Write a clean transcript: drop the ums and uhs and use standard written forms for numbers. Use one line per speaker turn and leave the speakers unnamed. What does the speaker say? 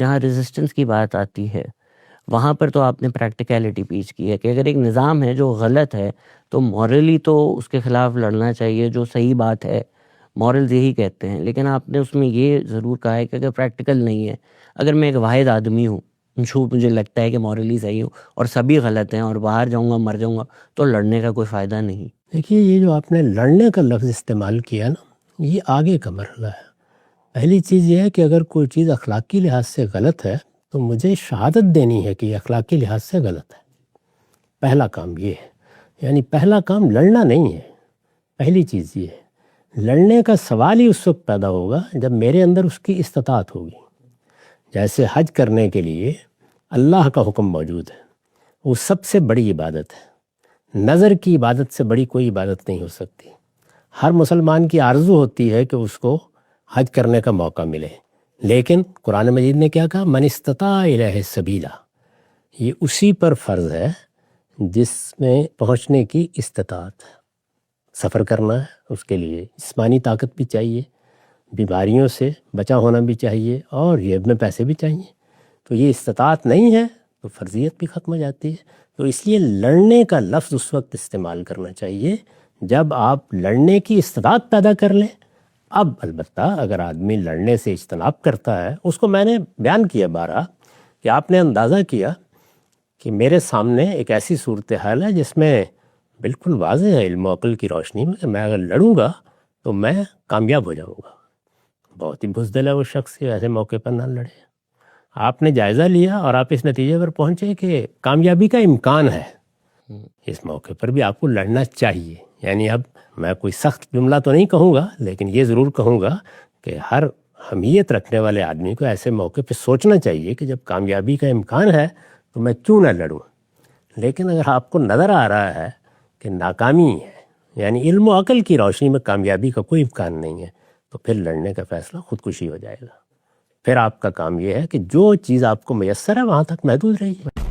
جہاں ریزسٹنس کی بات آتی ہے وہاں پر تو آپ نے پریکٹیکلٹی پیش کی ہے کہ اگر ایک نظام ہے جو غلط ہے تو مورلی تو اس کے خلاف لڑنا چاہیے، جو صحیح بات ہے مورلز یہی کہتے ہیں، لیکن آپ نے اس میں یہ ضرور کہا ہے کہ اگر پریکٹیکل نہیں ہے، اگر میں ایک واحد آدمی ہوں جو مجھے لگتا ہے کہ مورلی صحیح ہوں اور سبھی غلط ہیں اور باہر جاؤں گا مر جاؤں گا، تو لڑنے کا کوئی فائدہ نہیں۔
دیکھیے، یہ جو آپ نے لڑنے کا لفظ استعمال کیا نا، یہ آگے کا مرحلہ ہے۔ پہلی چیز یہ ہے کہ اگر کوئی چیز اخلاقی لحاظ سے غلط ہے تو مجھے شہادت دینی ہے کہ یہ اخلاقی لحاظ سے غلط ہے۔ پہلا کام یہ ہے، یعنی پہلا کام لڑنا نہیں ہے۔ پہلی چیز یہ ہے، لڑنے کا سوال ہی اس وقت پیدا ہوگا جب میرے اندر اس کی استطاعت ہوگی۔ جیسے حج کرنے کے لیے اللہ کا حکم موجود ہے، وہ سب سے بڑی عبادت ہے۔ نظر کی عبادت سے بڑی کوئی عبادت نہیں ہو سکتی۔ ہر مسلمان کی آرزو ہوتی ہے کہ اس کو حج کرنے کا موقع ملے، لیکن قرآن مجید نے کیا کہا؟ من استطاع الیہ سبیلا۔ یہ اسی پر فرض ہے جس میں پہنچنے کی استطاعت ہے۔ سفر کرنا ہے، اس کے لیے جسمانی طاقت بھی چاہیے، بیماریوں سے بچا ہونا بھی چاہیے، اور جیب میں پیسے بھی چاہیے۔ تو یہ استطاعت نہیں ہے تو فرضیت بھی ختم ہو جاتی ہے۔ تو اس لیے لڑنے کا لفظ اس وقت استعمال کرنا چاہیے جب آپ لڑنے کی استطاعت پیدا کر لیں۔ اب البتہ اگر آدمی لڑنے سے اجتناب کرتا ہے، اس کو میں نے بیان کیا بارہا کہ آپ نے اندازہ کیا کہ میرے سامنے ایک ایسی صورتحال ہے جس میں بالکل واضح ہے علم و عقل کی روشنی میں کہ میں اگر لڑوں گا تو میں کامیاب ہو جاؤں گا۔ بہت ہی بزدل ہے وہ شخص کہ ایسے موقع پر نہ لڑے۔ آپ نے جائزہ لیا اور آپ اس نتیجے پر پہنچے کہ کامیابی کا امکان ہے۔ اس موقع پر بھی آپ کو لڑنا چاہیے۔ یعنی اب میں کوئی سخت جملہ تو نہیں کہوں گا، لیکن یہ ضرور کہوں گا کہ ہر حمیت رکھنے والے آدمی کو ایسے موقع پہ سوچنا چاہیے کہ جب کامیابی کا امکان ہے تو میں کیوں نہ لڑوں۔ لیکن اگر آپ کو نظر آ رہا ہے کہ ناکامی ہے، یعنی علم و عقل کی روشنی میں کامیابی کا کوئی امکان نہیں ہے، تو پھر لڑنے کا فیصلہ خودکشی ہو جائے گا۔ پھر آپ کا کام یہ ہے کہ جو چیز آپ کو میسر ہے وہاں تک محدود رہیے۔